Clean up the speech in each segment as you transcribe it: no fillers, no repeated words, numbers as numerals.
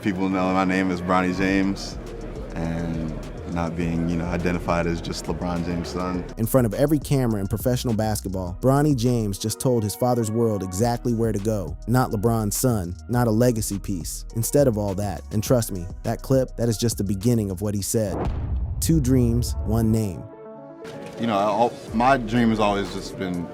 People know my name is Bronny James, and not being, identified as just LeBron James' son. In front of every camera in professional basketball, Bronny James just told his father's world exactly where to go. Not LeBron's son, not a legacy piece. Instead of all that, and trust me, that clip, that is just the beginning of what he said. 2 dreams, 1 name. My dream has always just been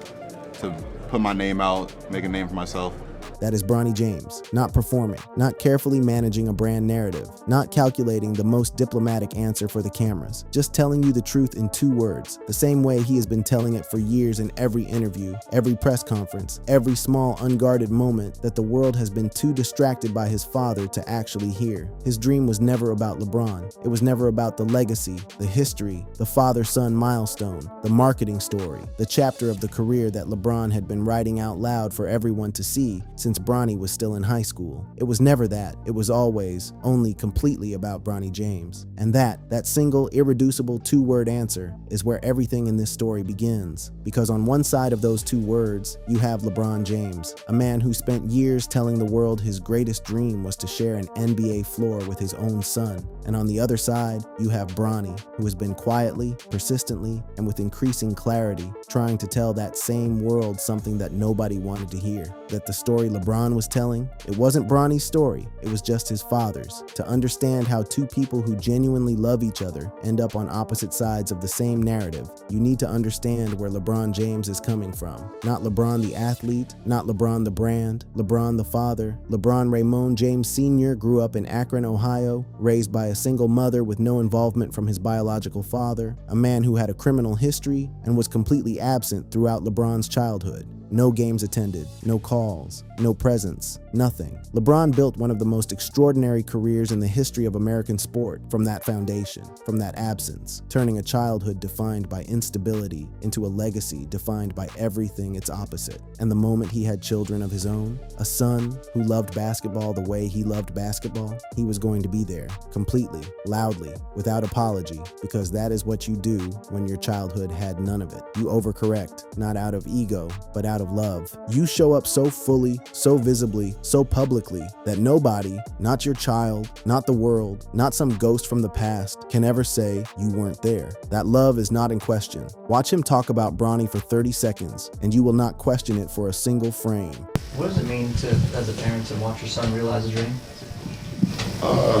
to put my name out, make a name for myself. That is Bronny James, not performing, not carefully managing a brand narrative, not calculating the most diplomatic answer for the cameras, just telling you the truth in 2 words, the same way he has been telling it for years in every interview, every press conference, every small unguarded moment that the world has been too distracted by his father to actually hear. His dream was never about LeBron. It was never about the legacy, the history, the father-son milestone, the marketing story, the chapter of the career that LeBron had been writing out loud for everyone to see since Bronny was still in high school. It was never that. It was always, only completely about Bronny James. And that single, irreducible 2-word answer is where everything in this story begins. Because on one side of those 2 words, you have LeBron James, a man who spent years telling the world his greatest dream was to share an NBA floor with his own son. And on the other side, you have Bronny, who has been quietly, persistently, and with increasing clarity, trying to tell that same world something that nobody wanted to hear. That the story LeBron was telling, it wasn't Bronny's story, it was just his father's. To understand how 2 people who genuinely love each other end up on opposite sides of the same narrative, you need to understand where LeBron James is coming from. Not LeBron the athlete, not LeBron the brand, LeBron the father. LeBron Raymond James Sr. grew up in Akron, Ohio, raised by a single mother with no involvement from his biological father, a man who had a criminal history and was completely absent throughout LeBron's childhood. No games attended, no calls, no presence, nothing. LeBron built one of the most extraordinary careers in the history of American sport from that foundation, from that absence, turning a childhood defined by instability into a legacy defined by everything its opposite. And the moment he had children of his own, a son who loved basketball the way he loved basketball, he was going to be there, completely, loudly, without apology, because that is what you do when your childhood had none of it. You overcorrect, not out of ego, but out of love. You show up so fully, so visibly, so publicly that nobody, not your child, not the world, not some ghost from the past, can ever say you weren't there. That love is not in question. Watch him talk about Bronny for 30 seconds, and you will not question it for a single frame. What does it mean to, as a parent, to watch your son realize a dream?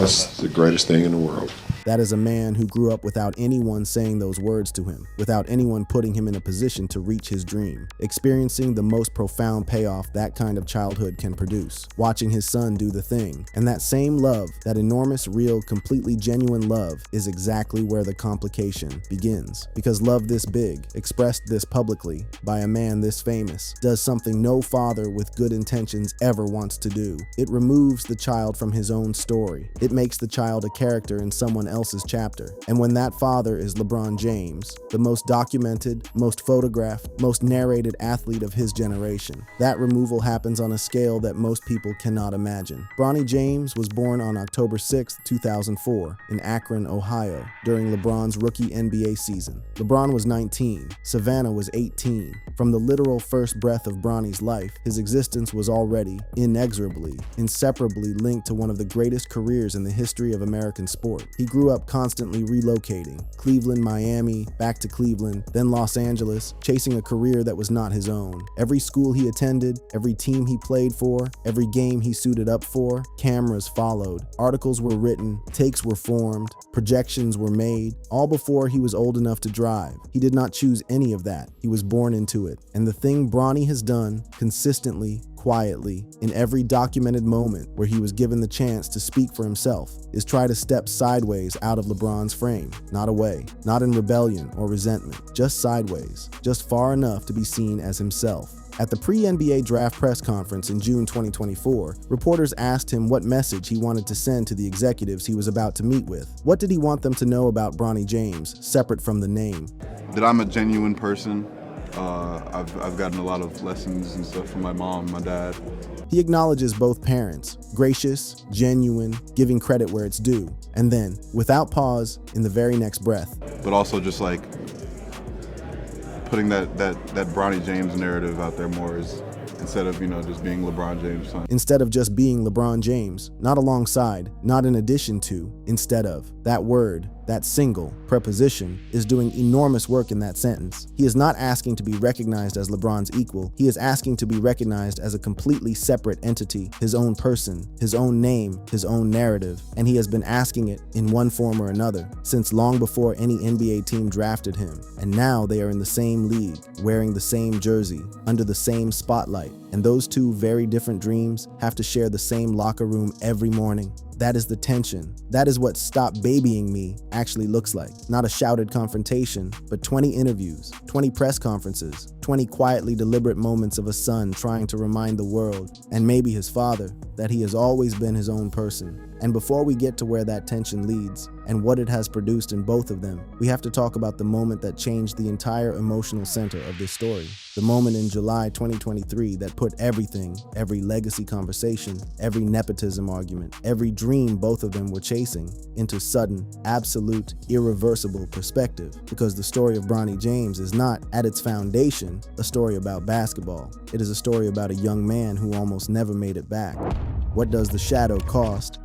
It's the greatest thing in the world. That is a man who grew up without anyone saying those words to him, without anyone putting him in a position to reach his dream, experiencing the most profound payoff that kind of childhood can produce, watching his son do the thing. And that same love, that enormous, real, completely genuine love, is exactly where the complication begins. Because love this big, expressed this publicly, by a man this famous, does something no father with good intentions ever wants to do. It removes the child from his own story. It makes the child a character in someone else's chapter. And when that father is LeBron James, the most documented, most photographed, most narrated athlete of his generation, that removal happens on a scale that most people cannot imagine. Bronny James was born on October 6, 2004, in Akron, Ohio, during LeBron's rookie NBA season. LeBron was 19, Savannah was 18. From the literal first breath of Bronny's life, his existence was already, inexorably, inseparably linked to one of the greatest careers in the history of American sport. He grew up constantly relocating, Cleveland, Miami, back to Cleveland, then Los Angeles, chasing a career that was not his own. Every school he attended, every team he played for, every game he suited up for, cameras followed, articles were written, takes were formed, projections were made, all before he was old enough to drive. He did not choose any of that. He was born into it. And the thing Bronny has done, consistently, quietly, in every documented moment where he was given the chance to speak for himself, is try to step sideways out of LeBron's frame, not away, not in rebellion or resentment, just sideways, just far enough to be seen as himself. At the pre-NBA draft press conference in June 2024, reporters asked him what message he wanted to send to the executives he was about to meet with. What did he want them to know about Bronny James, separate from the name? That I'm a genuine person. I've gotten a lot of lessons and stuff from my mom, my dad. He acknowledges both parents, gracious, genuine, giving credit where it's due, and then, without pause, in the very next breath. But also just like putting that Bronny James narrative out there more is instead of, just being LeBron James' son. Instead of just being LeBron James, not alongside, not in addition to, instead of. That word, that single preposition, is doing enormous work in that sentence. He is not asking to be recognized as LeBron's equal. He is asking to be recognized as a completely separate entity, his own person, his own name, his own narrative, and he has been asking it in one form or another since long before any NBA team drafted him. And now they are in the same league, wearing the same jersey, under the same spotlight, and those two very different dreams have to share the same locker room every morning. That is the tension. That is what Stop Babying Me actually looks like. Not a shouted confrontation, but 20 interviews, 20 press conferences, 20 quietly deliberate moments of a son trying to remind the world, and maybe his father, that he has always been his own person. And before we get to where that tension leads, and what it has produced in both of them, we have to talk about the moment that changed the entire emotional center of this story. The moment in July 2023 that put everything, every legacy conversation, every nepotism argument, every dream both of them were chasing, into sudden, absolute, irreversible perspective. Because the story of Bronny James is not, at its foundation, a story about basketball. It is a story about a young man who almost never made it back. What does the shadow cost?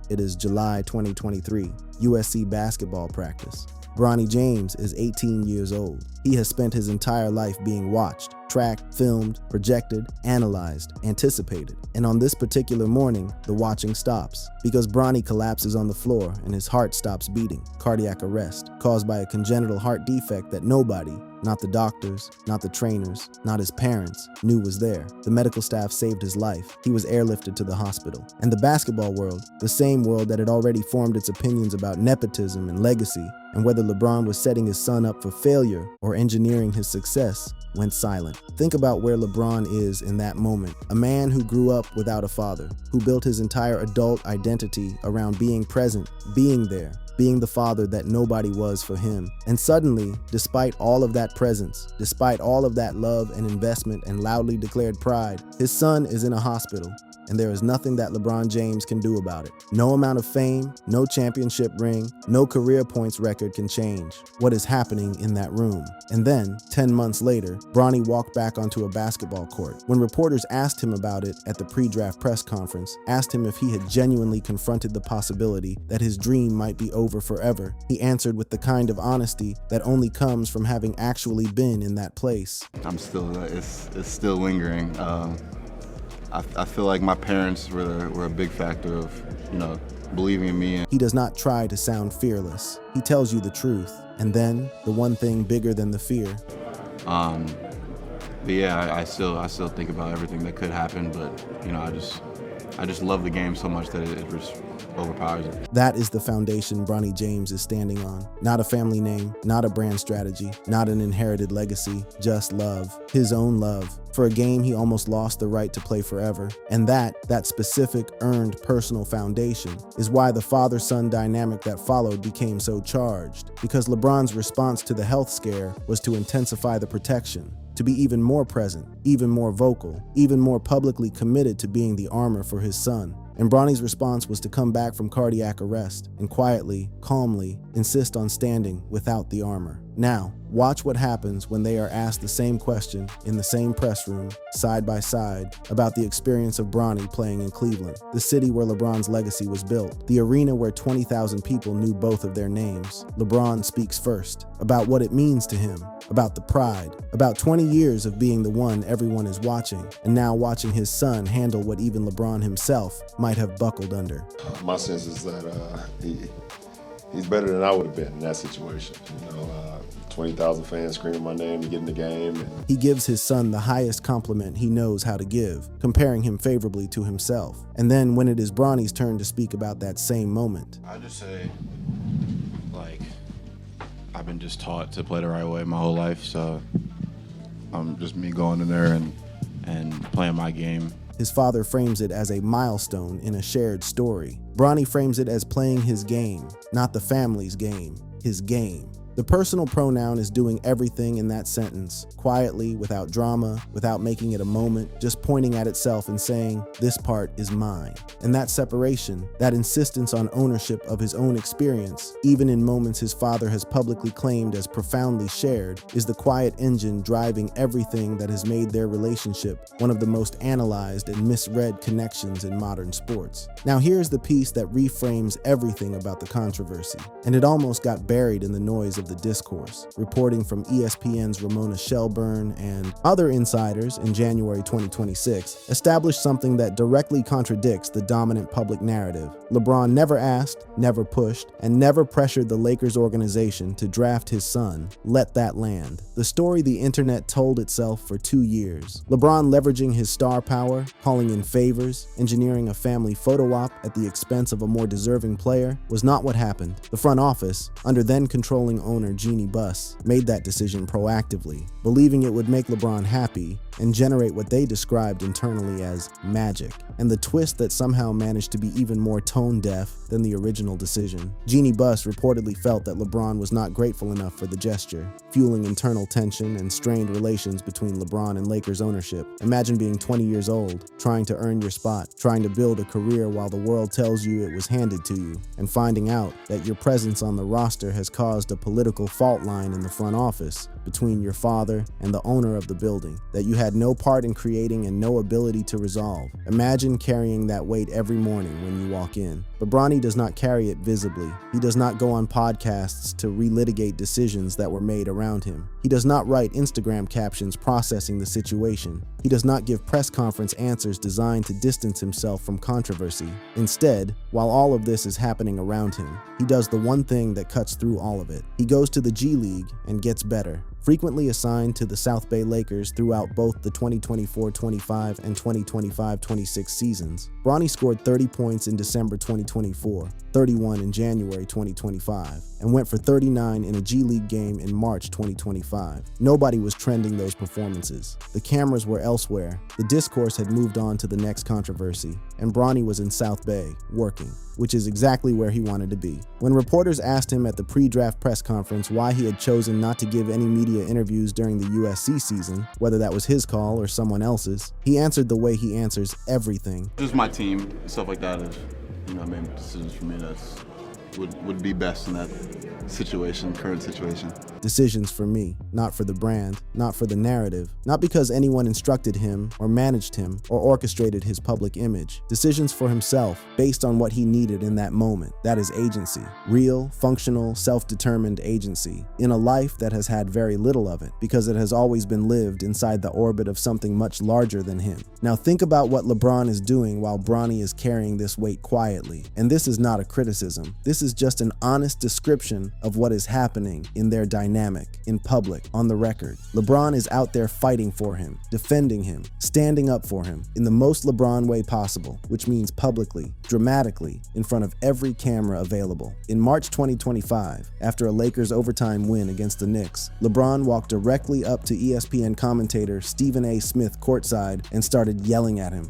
It is July 2023, USC basketball practice. Bronny James is 18 years old. He has spent his entire life being watched, tracked, filmed, projected, analyzed, anticipated. And on this particular morning, the watching stops because Bronny collapses on the floor and his heart stops beating. Cardiac arrest, caused by a congenital heart defect that nobody, not the doctors, not the trainers, not his parents, knew was there. The medical staff saved his life. He was airlifted to the hospital. And the basketball world, the same world that had already formed its opinions about nepotism and legacy, and whether LeBron was setting his son up for failure or engineering his success, went silent. Think about where LeBron is in that moment. A man who grew up without a father, who built his entire adult identity around being present, being there, being the father that nobody was for him. And suddenly, despite all of that presence, despite all of that love and investment and loudly declared pride, his son is in a hospital. And there is nothing that LeBron James can do about it. No amount of fame, no championship ring, no career points record can change what is happening in that room. And then, 10 months later, Bronny walked back onto a basketball court. When reporters asked him about it at the pre-draft press conference, asked him if he had genuinely confronted the possibility that his dream might be over forever, he answered with the kind of honesty that only comes from having actually been in that place. It's still lingering. I feel like my parents were a big factor of, believing in me. He does not try to sound fearless. He tells you the truth. And then, the one thing bigger than the fear. But yeah, I still think about everything that could happen, but, I just love the game so much that it just overpowers it. That is the foundation Bronny James is standing on. Not a family name, not a brand strategy, not an inherited legacy, just love. His own love. For a game he almost lost the right to play forever. And that specific earned personal foundation is why the father-son dynamic that followed became so charged. Because LeBron's response to the health scare was to intensify the protection, to be even more present, even more vocal, even more publicly committed to being the armor for his son. And Bronny's response was to come back from cardiac arrest and quietly, calmly, insist on standing without the armor. Now, watch what happens when they are asked the same question in the same press room, side by side, about the experience of Bronny playing in Cleveland, the city where LeBron's legacy was built, the arena where 20,000 people knew both of their names. LeBron speaks first, about what it means to him, about the pride, about 20 years of being the one everyone is watching, and now watching his son handle what even LeBron himself might have buckled under. My sense is that he's better than I would have been in that situation. 20,000 fans screaming my name to get in the game. He gives his son the highest compliment he knows how to give, comparing him favorably to himself. And then when it is Bronny's turn to speak about that same moment, I just say, I've been just taught to play the right way my whole life, so just me going in there and playing my game. His father frames it as a milestone in a shared story. Bronny frames it as playing his game, not the family's game, his game. The personal pronoun is doing everything in that sentence, quietly, without drama, without making it a moment, just pointing at itself and saying, "This part is mine." And that separation, that insistence on ownership of his own experience, even in moments his father has publicly claimed as profoundly shared, is the quiet engine driving everything that has made their relationship one of the most analyzed and misread connections in modern sports. Now here's the piece that reframes everything about the controversy, and it almost got buried in the noise of the discourse. Reporting from ESPN's Ramona Shelburne and other insiders in January 2026 established something that directly contradicts the dominant public narrative. LeBron never asked, never pushed, and never pressured the Lakers organization to draft his son. Let that land. The story the internet told itself for 2 years. LeBron leveraging his star power, calling in favors, engineering a family photo op at the expense of a more deserving player, was not what happened. The front office, under then controlling owner Jeannie Buss, made that decision proactively, believing it would make LeBron happy and generate what they described internally as magic, and the twist that somehow managed to be even more tone-deaf than the original decision. Jeannie Buss reportedly felt that LeBron was not grateful enough for the gesture, fueling internal tension and strained relations between LeBron and Lakers ownership. Imagine being 20 years old, trying to earn your spot, trying to build a career while the world tells you it was handed to you, and finding out that your presence on the roster has caused a political fault line in the front office between your father and the owner of the building that you had no part in creating and no ability to resolve. Imagine carrying that weight every morning when you walk in. But Bronny does not carry it visibly. He does not go on podcasts to relitigate decisions that were made around him. He does not write Instagram captions processing the situation. He does not give press conference answers designed to distance himself from controversy. Instead, while all of this is happening around him, he does the one thing that cuts through all of it. He goes to the G League and gets better. Frequently assigned to the South Bay Lakers throughout both the 2024-25 and 2025-26 seasons, Bronny scored 30 points in December 2024, 31 in January 2025, and went for 39 in a G League game in March 2025. Nobody was trending those performances. The cameras were elsewhere, the discourse had moved on to the next controversy, and Bronny was in South Bay, working, which is exactly where he wanted to be. When reporters asked him at the pre-draft press conference why he had chosen not to give any media interviews during the USC season, whether that was his call or someone else's, he answered the way he answers everything. Just my team, stuff like that is, I made decisions for me that would be best in that situation, current situation. Decisions for me, not for the brand, not for the narrative, not because anyone instructed him or managed him or orchestrated his public image. Decisions for himself, based on what he needed in that moment. That is agency. Real, functional, self-determined agency. In a life that has had very little of it, because it has always been lived inside the orbit of something much larger than him. Now think about what LeBron is doing while Bronny is carrying this weight quietly. And this is not a criticism. This is just an honest description of what is happening in their dynamic, in public, on the record. LeBron is out there fighting for him, defending him, standing up for him in the most LeBron way possible, which means publicly, dramatically, in front of every camera available. In March 2025, after a Lakers overtime win against the Knicks, LeBron walked directly up to ESPN commentator Stephen A. Smith courtside and started yelling at him.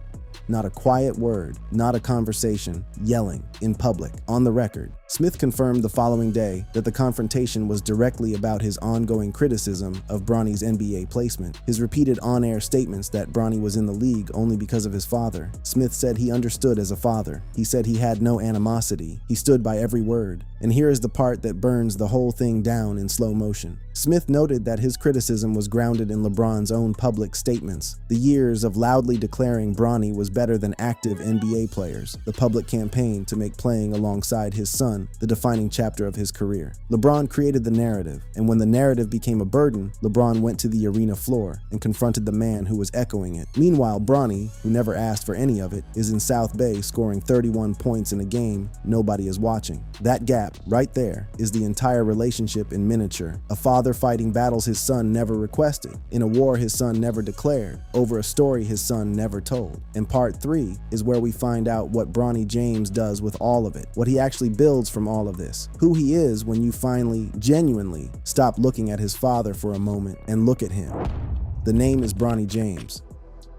Not a quiet word, not a conversation, yelling, in public, on the record. Smith confirmed the following day that the confrontation was directly about his ongoing criticism of Bronny's NBA placement, his repeated on-air statements that Bronny was in the league only because of his father. Smith said he understood as a father. He said he had no animosity. He stood by every word. And here is the part that burns the whole thing down in slow motion. Smith noted that his criticism was grounded in LeBron's own public statements, the years of loudly declaring Bronny was better than active NBA players, the public campaign to make playing alongside his son the defining chapter of his career. LeBron created the narrative, and when the narrative became a burden, LeBron went to the arena floor and confronted the man who was echoing it. Meanwhile, Bronny, who never asked for any of it, is in South Bay scoring 31 points in a game nobody is watching. That gap, right there, is the entire relationship in miniature. A father fighting battles his son never requested, in a war his son never declared, over a story his son never told. And part 3 is where we find out what Bronny James does with all of it, what he actually builds from all of this, who he is when you finally, genuinely, stop looking at his father for a moment and look at him. The name is Bronny James.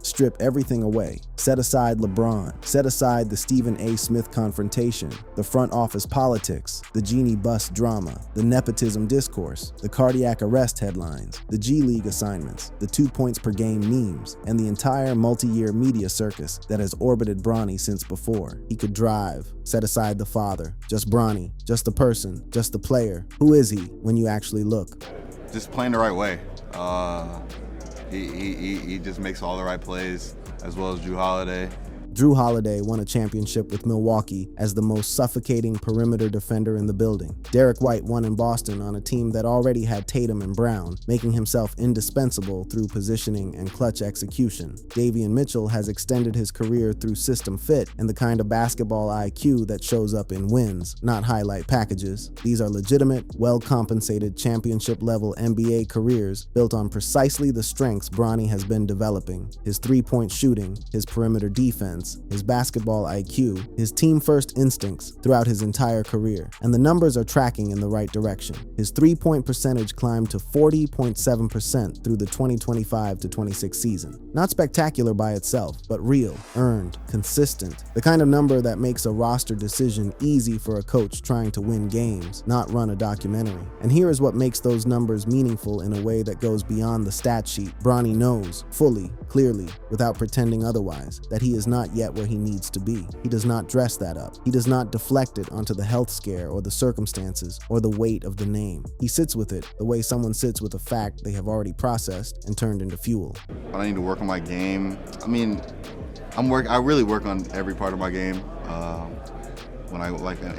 Strip everything away. Set aside LeBron. Set aside the Stephen A. Smith confrontation, the front office politics, the genie bus drama, the nepotism discourse, the cardiac arrest headlines, the G League assignments, the 2 points per game memes, and the entire multi-year media circus that has orbited Bronny since before he could drive. Set aside the father. Just Bronny. Just the person. Just the player. Who is he when you actually look? Just playing the right way. He just makes all the right plays, as well as Drew Holiday. Drew Holiday won a championship with Milwaukee as the most suffocating perimeter defender in the building. Derek White won in Boston on a team that already had Tatum and Brown, making himself indispensable through positioning and clutch execution. Davion Mitchell has extended his career through system fit and the kind of basketball IQ that shows up in wins, not highlight packages. These are legitimate, well-compensated championship-level NBA careers built on precisely the strengths Bronny has been developing: his three-point shooting, his perimeter defense, his basketball IQ, his team-first instincts throughout his entire career, and the numbers are tracking in the right direction. His three-point percentage climbed to 40.7% through the 2025-26 season. Not spectacular by itself, but real, earned, consistent, the kind of number that makes a roster decision easy for a coach trying to win games, not run a documentary. And here is what makes those numbers meaningful in a way that goes beyond the stat sheet. Bronny knows, fully, clearly, without pretending otherwise, that he is not yet where he needs to be. He does not dress that up. He does not deflect it onto the health scare or the circumstances or the weight of the name. He sits with it the way someone sits with a fact they have already processed and turned into fuel. I need to work on my game. I really work on every part of my game when I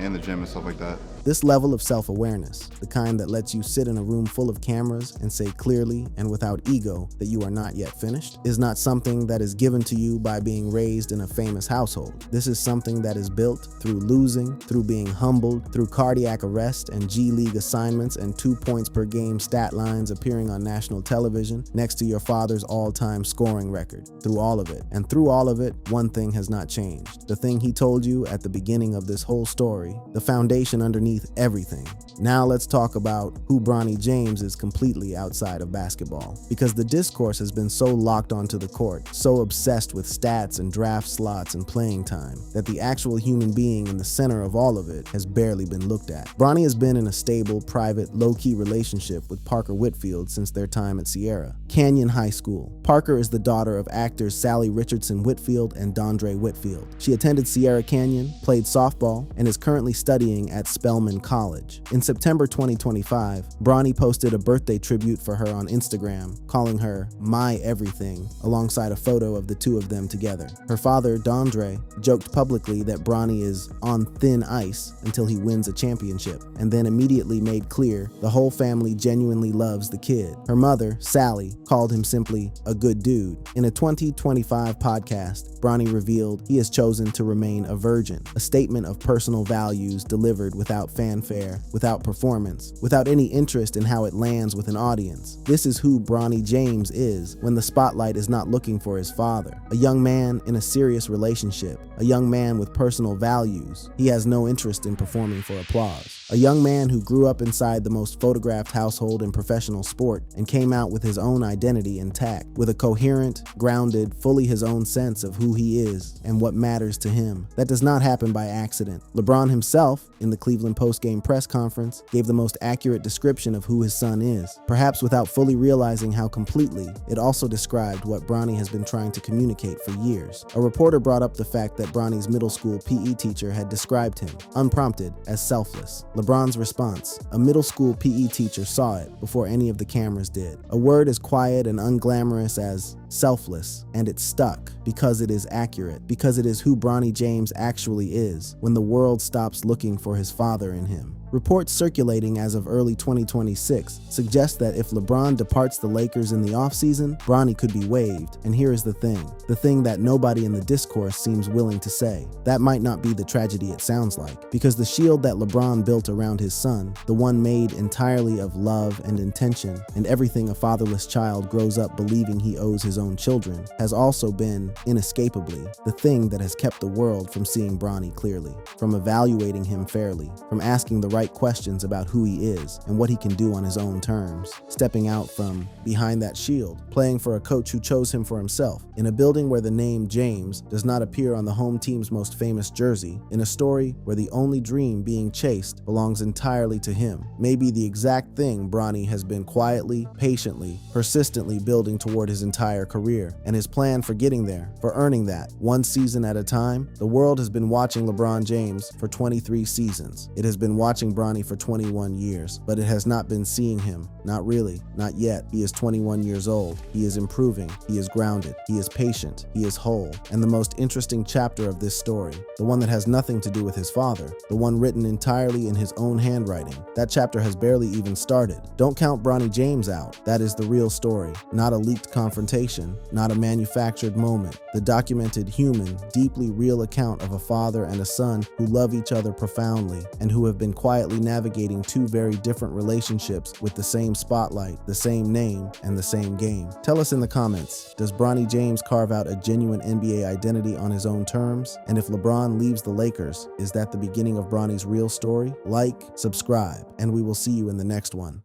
in the gym and stuff like that. This level of self-awareness, the kind that lets you sit in a room full of cameras and say clearly and without ego that you are not yet finished, is not something that is given to you by being raised in a famous household. This is something that is built through losing, through being humbled, through cardiac arrest and G League assignments and 2 points per game stat lines appearing on national television next to your father's all-time scoring record. Through all of it. And through all of it, one thing has not changed. The thing he told you at the beginning of this whole story, the foundation underneath everything. Now let's talk about who Bronny James is completely outside of basketball. Because the discourse has been so locked onto the court, so obsessed with stats and draft slots and playing time, that the actual human being in the center of all of it has barely been looked at. Bronny has been in a stable, private, low-key relationship with Parker Whitfield since their time at Sierra Canyon High School. Parker is the daughter of actors Sally Richardson Whitfield and Dondre Whitfield. She attended Sierra Canyon, played softball, and is currently studying at Spelman College. In September 2025, Bronny posted a birthday tribute for her on Instagram, calling her "My Everything," alongside a photo of the two of them together. Her father, Dondre, joked publicly that Bronny is on thin ice until he wins a championship, and then immediately made clear the whole family genuinely loves the kid. Her mother, Sally, called him simply a good dude. In a 2025 podcast, Bronny revealed he has chosen to remain a virgin, a statement of personal values delivered without fanfare, without performance, without any interest in how it lands with an audience. This is who Bronny James is when the spotlight is not looking for his father. A young man in a serious relationship, a young man with personal values. He has no interest in performing for applause. A young man who grew up inside the most photographed household in professional sport and came out with his own identity intact, with a coherent, grounded, fully his own sense of who he is and what matters to him. That does not happen by accident. LeBron himself, in the Cleveland post-game press conference, gave the most accurate description of who his son is, perhaps without fully realizing how completely it also described what Bronny has been trying to communicate for years. A reporter brought up the fact that Bronny's middle school PE teacher had described him, unprompted, as selfless. LeBron's response: a middle school PE teacher saw it before any of the cameras did. A word as quiet and unglamorous as selfless, and it stuck because it is accurate, because it is who Bronny James actually is when the world stops looking for his father in him. Reports circulating as of early 2026 suggest that if LeBron departs the Lakers in the offseason, Bronny could be waived. And here is the thing that nobody in the discourse seems willing to say. That might not be the tragedy it sounds like, because the shield that LeBron built around his son, the one made entirely of love and intention, and everything a fatherless child grows up believing he owes his own children, has also been, inescapably, the thing that has kept the world from seeing Bronny clearly, from evaluating him fairly, from asking the right questions about who he is and what he can do on his own terms. Stepping out from behind that shield, playing for a coach who chose him for himself, in a building where the name James does not appear on the home team's most famous jersey, in a story where the only dream being chased belongs entirely to him, may be the exact thing Bronny has been quietly, patiently, persistently building toward his entire career, and his plan for getting there, for earning that, one season at a time. The world has been watching LeBron James for 23 seasons. It has been watching Bronny for 21 years, but it has not been seeing him. Not really, not yet. He is 21 years old. He is improving. He is grounded. He is patient. He is whole. And the most interesting chapter of this story, the one that has nothing to do with his father, the one written entirely in his own handwriting, that chapter has barely even started. Don't count Bronny James out. That is the real story, not a leaked confrontation, not a manufactured moment. The documented, human, deeply real account of a father and a son who love each other profoundly and who have been quietly navigating two very different relationships with the same spotlight, the same name, and the same game. Tell us in the comments, does Bronny James carve out a genuine NBA identity on his own terms? And if LeBron leaves the Lakers, is that the beginning of Bronny's real story? Like, subscribe, and we will see you in the next one.